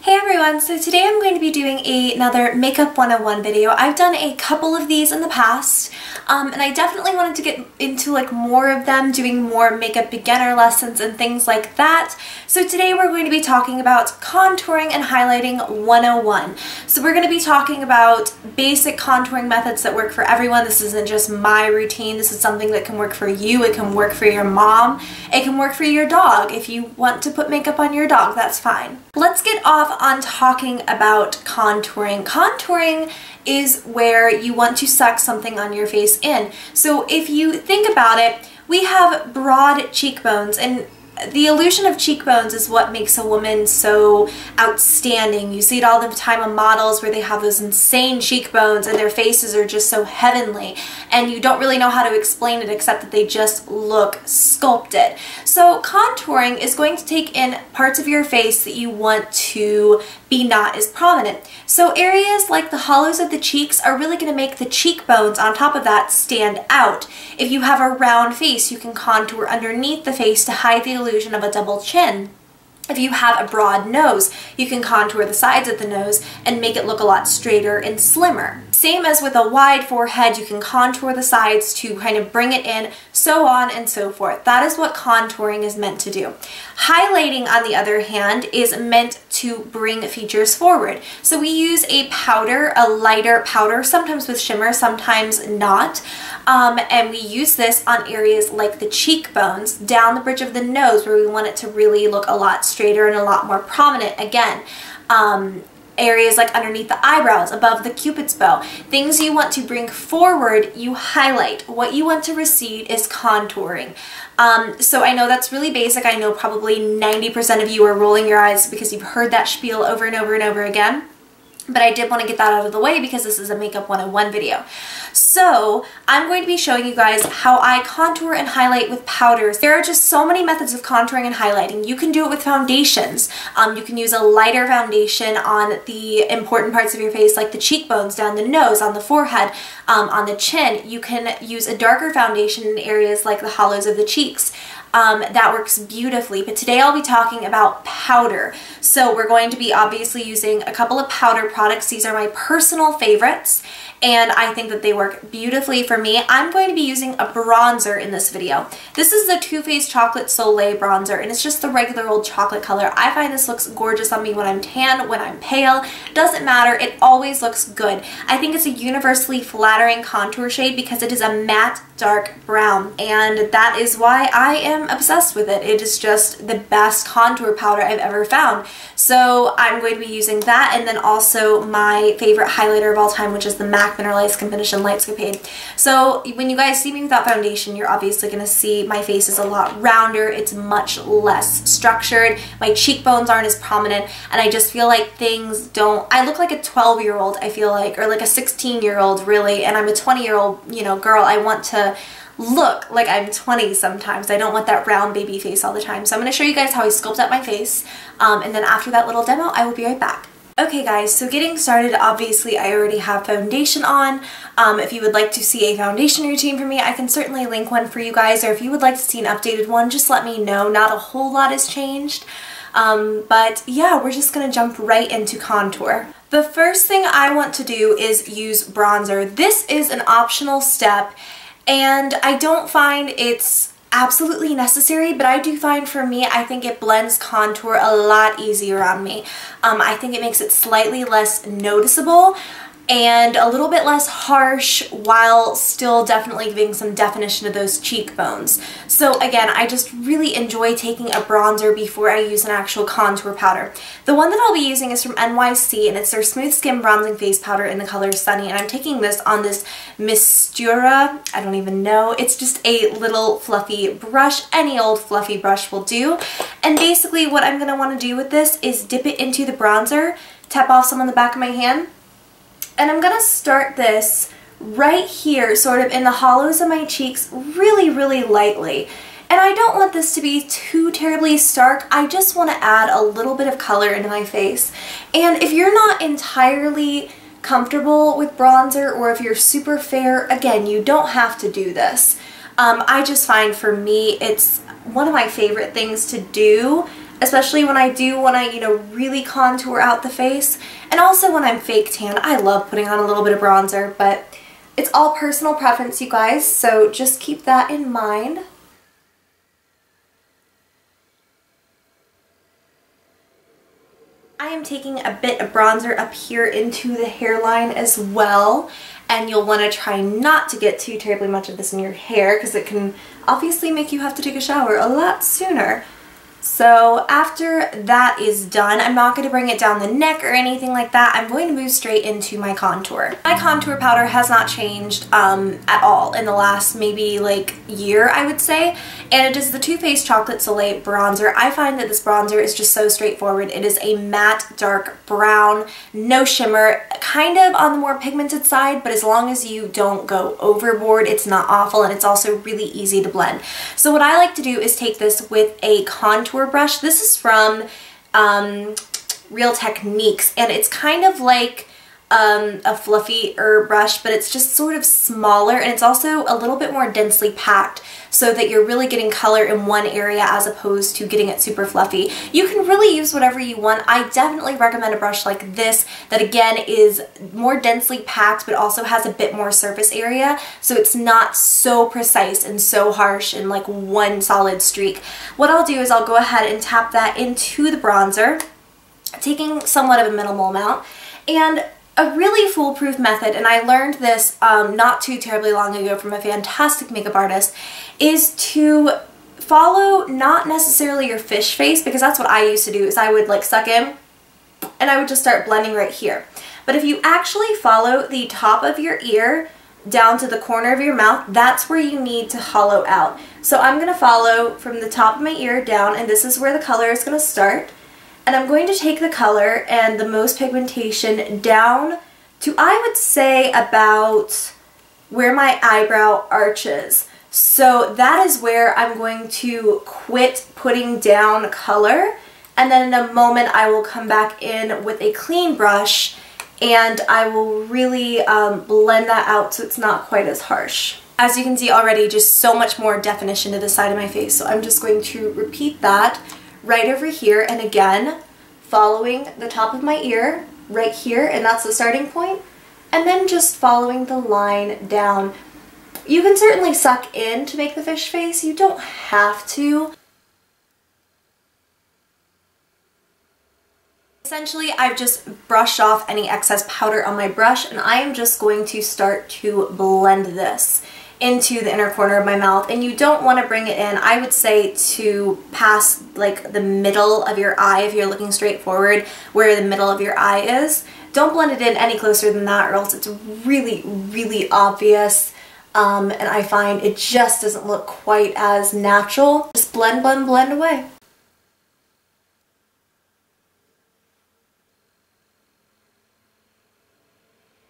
Hey everyone, so today I'm going to be doing another Makeup 101 video. I've done a couple of these in the past, and I definitely wanted to get into more of them, doing more makeup beginner lessons and things like that. So today we're going to be talking about contouring and highlighting 101. So we're going to be talking about basic contouring methods that work for everyone. This isn't just my routine, this is something that can work for you, it can work for your mom, it can work for your dog. If you want to put makeup on your dog, that's fine. Let's get off on talking about contouring. Contouring is where you want to suck something on your face in. So if you think about it, we have broad cheekbones, and the illusion of cheekbones is what makes a woman so outstanding. You see it all the time on models where they have those insane cheekbones and their faces are just so heavenly, and you don't really know how to explain it except that they just look sculpted. So contouring is going to take in parts of your face that you want to be not as prominent. So areas like the hollows of the cheeks are really going to make the cheekbones on top of that stand out. If you have a round face, you can contour underneath the face to hide the illusion of a double chin. If you have a broad nose, you can contour the sides of the nose and make it look a lot straighter and slimmer. Same as with a wide forehead, you can contour the sides to kind of bring it in, so on and so forth. That is what contouring is meant to do. Highlighting, on the other hand, is meant to bring features forward. So we use a powder, a lighter powder, sometimes with shimmer, sometimes not. And we use this on areas like the cheekbones, down the bridge of the nose where we want it to really look a lot straighter and a lot more prominent again. Areas like underneath the eyebrows, above the cupid's bow. Things you want to bring forward, you highlight. What you want to recede is contouring. So I know that's really basic. I know probably 90% of you are rolling your eyes because you've heard that spiel over and over and over again. But I did want to get that out of the way because this is a Makeup 101 video. So I'm going to be showing you guys how I contour and highlight with powders. There are just so many methods of contouring and highlighting. You can do it with foundations. You can use a lighter foundation on the important parts of your face, like the cheekbones, down the nose, on the forehead, on the chin. You can use a darker foundation in areas like the hollows of the cheeks. That works beautifully, but today I'll be talking about powder. So we're going to be obviously using a couple of powder products. These are my personal favorites, and I think that they work beautifully for me. I'm going to be using a bronzer in this video. This is the Too Faced Chocolate Solei bronzer, and it's just the regular old chocolate color. I find this looks gorgeous on me when I'm tan, when I'm pale. Doesn't matter, it always looks good. I think it's a universally flattering contour shade because it is a matte dark brown, and that is why I am obsessed with it. It is just the best contour powder I've ever found. So I'm going to be using that, and then also my favorite highlighter of all time, which is the MAC Minerealized Skinfinish and Lightscapade. So when you guys see me without foundation, you're obviously going to see my face is a lot rounder, it's much less structured, my cheekbones aren't as prominent, and I just feel like things don't, I look like a 12-year-old, I feel like, or like a 16-year-old really, and I'm a 20-year-old, you know, girl. I want to look like I'm 20 sometimes. I don't want that round baby face all the time. So I'm going to show you guys how I sculpt up my face, and then after that little demo, I will be right back. Okay guys, so getting started, obviously I already have foundation on. If you would like to see a foundation routine from me, I can certainly link one for you guys, or if you would like to see an updated one, just let me know. Not a whole lot has changed, but yeah, we're just going to jump right into contour. The first thing I want to do is use bronzer. This is an optional step, and I don't find it's absolutely necessary, but I do find for me, I think it blends contour a lot easier on me. I think it makes it slightly less noticeable and a little bit less harsh while still definitely giving some definition to those cheekbones. So again, I just really enjoy taking a bronzer before I use an actual contour powder. The one that I'll be using is from NYC, and it's their Smooth Skin Bronzing Face Powder in the color Sunny, and I'm taking this on this Mistura, I don't even know, it's just a little fluffy brush. Any old fluffy brush will do. And basically what I'm going to want to do with this is dip it into the bronzer, tap off some on the back of my hand, and I'm going to start this right here, sort of in the hollows of my cheeks, really, really lightly. And I don't want this to be too terribly stark. I just want to add a little bit of color into my face. And if you're not entirely comfortable with bronzer, or if you're super fair, again, you don't have to do this. I just find for me it's one of my favorite things to do especially when I do want to, you know, really contour out the face. And also when I'm fake tan, I love putting on a little bit of bronzer, but it's all personal preference, you guys, so just keep that in mind. I am taking a bit of bronzer up here into the hairline as well, and you'll want to try not to get too terribly much of this in your hair because it can obviously make you have to take a shower a lot sooner. So after that is done, I'm not going to bring it down the neck or anything like that. I'm going to move straight into my contour. My contour powder has not changed at all in the last maybe like year, I would say. And it is the Too Faced Chocolate Solei bronzer. I find that this bronzer is just so straightforward. It is a matte dark brown, no shimmer, kind of on the more pigmented side, but as long as you don't go overboard, it's not awful, and it's also really easy to blend. So what I like to do is take this with a contour brush. This is from Real Techniques, and it's kind of like a fluffy brush, but it's just sort of smaller, and it's also a little bit more densely packed so that you're really getting color in one area as opposed to getting it super fluffy. You can really use whatever you want. I definitely recommend a brush like this that again is more densely packed but also has a bit more surface area, so it's not so precise and so harsh in like one solid streak. What I'll do is I'll go ahead and tap that into the bronzer, taking somewhat of a minimal amount. And a really foolproof method, and I learned this not too terribly long ago from a fantastic makeup artist, is to follow not necessarily your fish face, because that's what I used to do, is I would like suck in and I would just start blending right here. But if you actually follow the top of your ear down to the corner of your mouth, that's where you need to hollow out. So I'm going to follow from the top of my ear down, and this is where the color is going to start. And I'm going to take the color and the most pigmentation down to, I would say, about where my eyebrow arches. So that is where I'm going to quit putting down color, and then in a moment I will come back in with a clean brush and I will really blend that out so it's not quite as harsh. As you can see already, just so much more definition to the side of my face, so I'm just going to repeat that right over here, and again following the top of my ear right here, and that's the starting point, and then just following the line down. You can certainly suck in to make the fish face, you don't have to. Essentially, I've just brushed off any excess powder on my brush, and I am just going to start to blend this into the inner corner of my mouth. And you don't want to bring it in, I would say, to past like the middle of your eye if you're looking straight forward, where the middle of your eye is. Don't blend it in any closer than that, or else it's really, really obvious. And I find it just doesn't look quite as natural. Just blend, blend, blend away.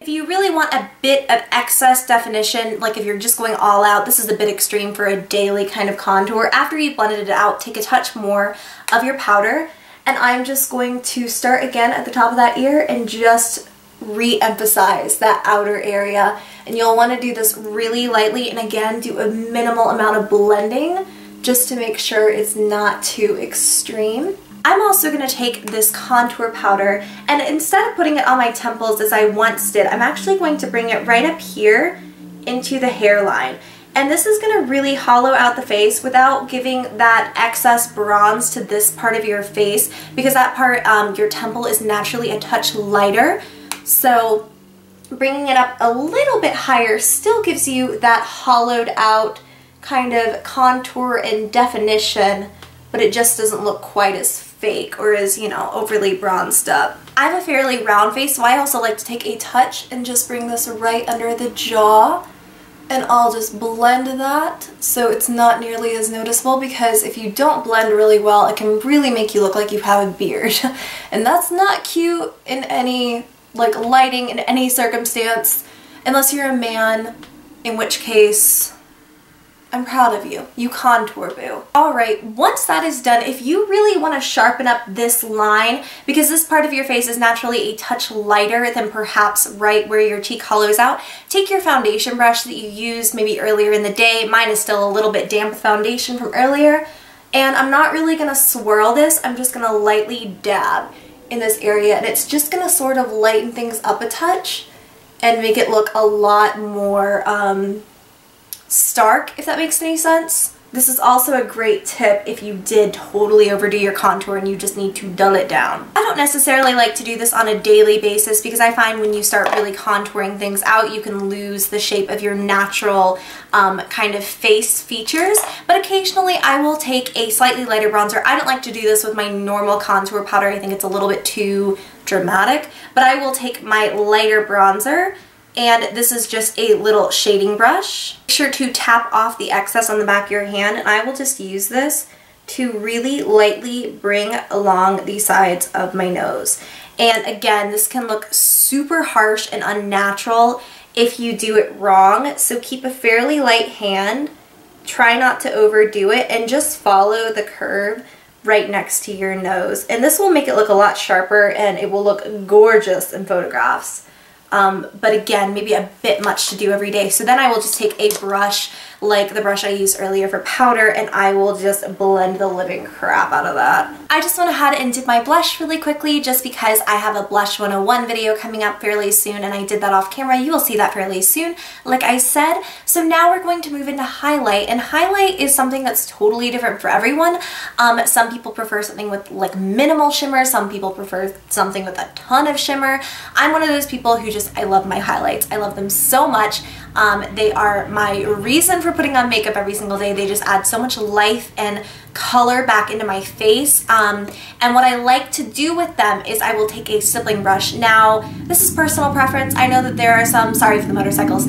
If you really want a bit of excess definition, like if you're just going all out, this is a bit extreme for a daily kind of contour. After you've blended it out, take a touch more of your powder, and I'm just going to start again at the top of that ear and just re-emphasize that outer area. And you'll want to do this really lightly, and again do a minimal amount of blending just to make sure it's not too extreme. I'm also going to take this contour powder, and instead of putting it on my temples as I once did, I'm actually going to bring it right up here into the hairline. And this is going to really hollow out the face without giving that excess bronze to this part of your face, because that part, your temple, is naturally a touch lighter. So bringing it up a little bit higher still gives you that hollowed out kind of contour and definition, but it just doesn't look quite as fake or as, you know, overly bronzed up. I have a fairly round face, so I also like to take a touch and just bring this right under the jaw, and I'll just blend that so it's not nearly as noticeable, because if you don't blend really well, it can really make you look like you have a beard. And that's not cute in any, like, lighting in any circumstance, unless you're a man, in which case I'm proud of you. You contour, boo. Alright, once that is done, if you really want to sharpen up this line, because this part of your face is naturally a touch lighter than perhaps right where your cheek hollows out, take your foundation brush that you used maybe earlier in the day. Mine is still a little bit damp with foundation from earlier, And I'm not really going to swirl this, I'm just going to lightly dab in this area, and it's just going to sort of lighten things up a touch and make it look a lot more stark, if that makes any sense. This is also a great tip if you did totally overdo your contour and you just need to dull it down. I don't necessarily like to do this on a daily basis because I find when you start really contouring things out, you can lose the shape of your natural kind of face features. But occasionally I will take a slightly lighter bronzer. I don't like to do this with my normal contour powder. I think it's a little bit too dramatic. But I will take my lighter bronzer, and this is just a little shading brush. Make sure to tap off the excess on the back of your hand, and I will just use this to really lightly bring along the sides of my nose. And again, this can look super harsh and unnatural if you do it wrong, so keep a fairly light hand, try not to overdo it, and just follow the curve right next to your nose. And this will make it look a lot sharper and it will look gorgeous in photographs. But again, maybe a bit much to do every day. So then I will just take a brush like the brush I used earlier for powder, and I will just blend the living crap out of that. I just went ahead and did my blush really quickly just because I have a Blush 101 video coming up fairly soon, and I did that off camera. You will see that fairly soon, like I said. So now we're going to move into highlight, and highlight is something that's totally different for everyone. Some people prefer something with like minimal shimmer, some people prefer something with a ton of shimmer. I'm one of those people who I love my highlights. I love them so much. They are my reason for putting on makeup every single day. They just add so much life and color back into my face. And what I like to do with them is I will take a stippling brush. Now, this is personal preference. I know that there are some, sorry for the motorcycles,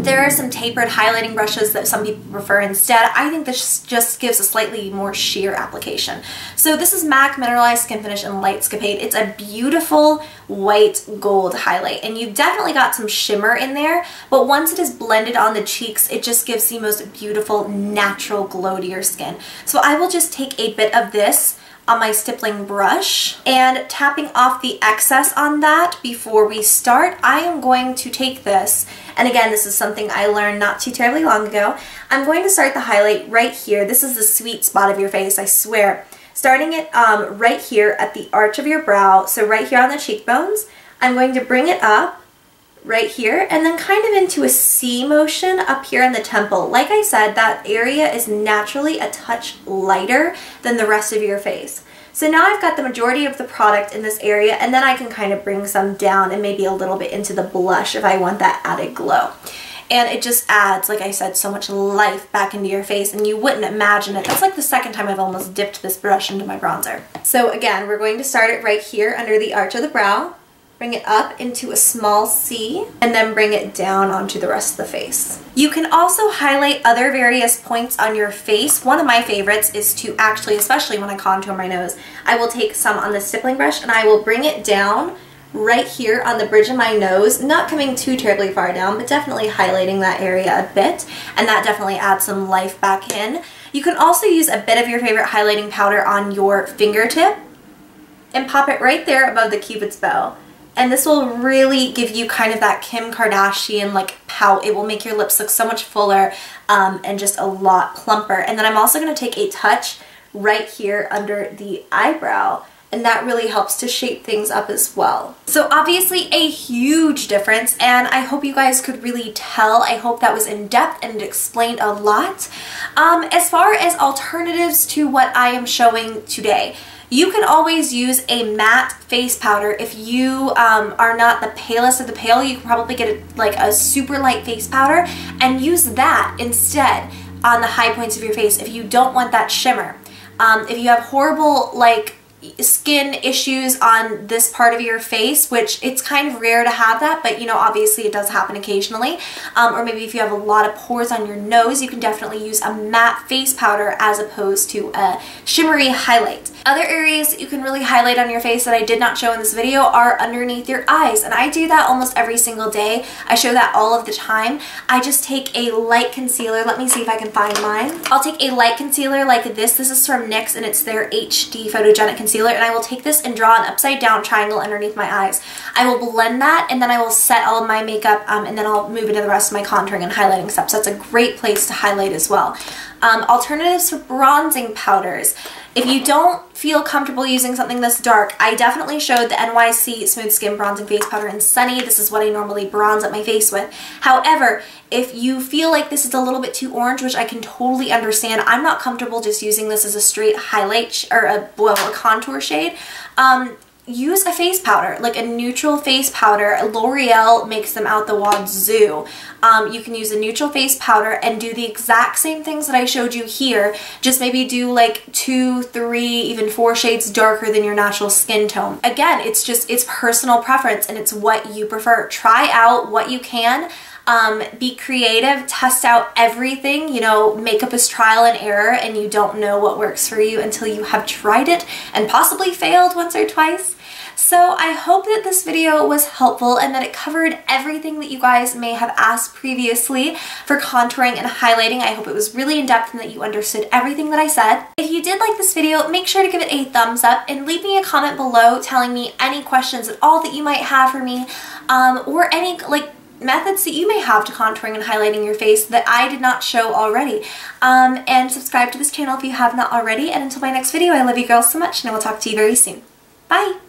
there are some tapered highlighting brushes that some people prefer instead. I think this just gives a slightly more sheer application. So this is MAC Mineralized Skinfinish and Lightscapade. It's a beautiful white gold highlight, and you've definitely got some shimmer in there, but once it is blended on the cheeks, it just gives the most beautiful natural glow to your skin. So I will just take a bit of this on my stippling brush, and tapping off the excess on that before we start, I am going to take this, and again, this is something I learned not too terribly long ago. I'm going to start the highlight right here. This is the sweet spot of your face, I swear. Starting it right here at the arch of your brow, so right here on the cheekbones, I'm going to bring it up right here, and then kind of into a C motion up here in the temple. Like I said, that area is naturally a touch lighter than the rest of your face. So now I've got the majority of the product in this area, and then I can kind of bring some down and maybe a little bit into the blush if I want that added glow. And it just adds, like I said, so much life back into your face, and you wouldn't imagine it. That's like the second time I've almost dipped this brush into my bronzer. So again, we're going to start it right here under the arch of the brow. Bring it up into a small C, and then bring it down onto the rest of the face. You can also highlight other various points on your face. One of my favorites is to actually, especially when I contour my nose, I will take some on the stippling brush and I will bring it down right here on the bridge of my nose, not coming too terribly far down, but definitely highlighting that area a bit, and that definitely adds some life back in. You can also use a bit of your favorite highlighting powder on your fingertip and pop it right there above the Cupid's bow. And this will really give you kind of that Kim Kardashian like pout. It will make your lips look so much fuller and just a lot plumper. And then I'm also going to take a touch right here under the eyebrow, and that really helps to shape things up as well. So obviously a huge difference, and I hope you guys could really tell. I hope that was in depth and it explained a lot. As far as alternatives to what I am showing today, you can always use a matte face powder. If you are not the palest of the pale, you can probably get like a super light face powder and use that instead on the high points of your face if you don't want that shimmer. If you have horrible like skin issues on this part of your face, which it's kind of rare to have that, but you know, obviously it does happen occasionally, or maybe if you have a lot of pores on your nose, you can definitely use a matte face powder as opposed to a shimmery highlight. Other areas that you can really highlight on your face that I did not show in this video are underneath your eyes, and I do that almost every single day. I show that all of the time. I just take a light concealer. Let me see if I can find mine. I'll take a light concealer like this. This is from NYX, and it's their HD Photogenic Concealer, and I will take this and draw an upside down triangle underneath my eyes. I will blend that, and then I will set all of my makeup, and then I'll move into the rest of my contouring and highlighting steps. That's a great place to highlight as well. Alternatives for bronzing powders. If you don't feel comfortable using something this dark, I definitely showed the NYC Smooth Skin Bronzing Face Powder in Sunny. This is what I normally bronze up my face with. However, if you feel like this is a little bit too orange, which I can totally understand, I'm not comfortable just using this as a straight highlight or a contour shade. Use a face powder, like a neutral face powder. L'Oreal makes them out the wazoo. You can use a neutral face powder and do the exact same things that I showed you here, just maybe do like 2, 3, even 4 shades darker than your natural skin tone. Again, it's personal preference and it's what you prefer. Try out what you can. Be creative, test out everything. You know, makeup is trial and error, and you don't know what works for you until you have tried it and possibly failed once or twice. So I hope that this video was helpful and that it covered everything that you guys may have asked previously for contouring and highlighting. I hope it was really in-depth and that you understood everything that I said. If you did like this video, make sure to give it a thumbs up and leave me a comment below telling me any questions at all that you might have for me, or any methods that you may have to contouring and highlighting your face that I did not show already. And subscribe to this channel if you have not already. And until my next video, I love you girls so much and I will talk to you very soon. Bye!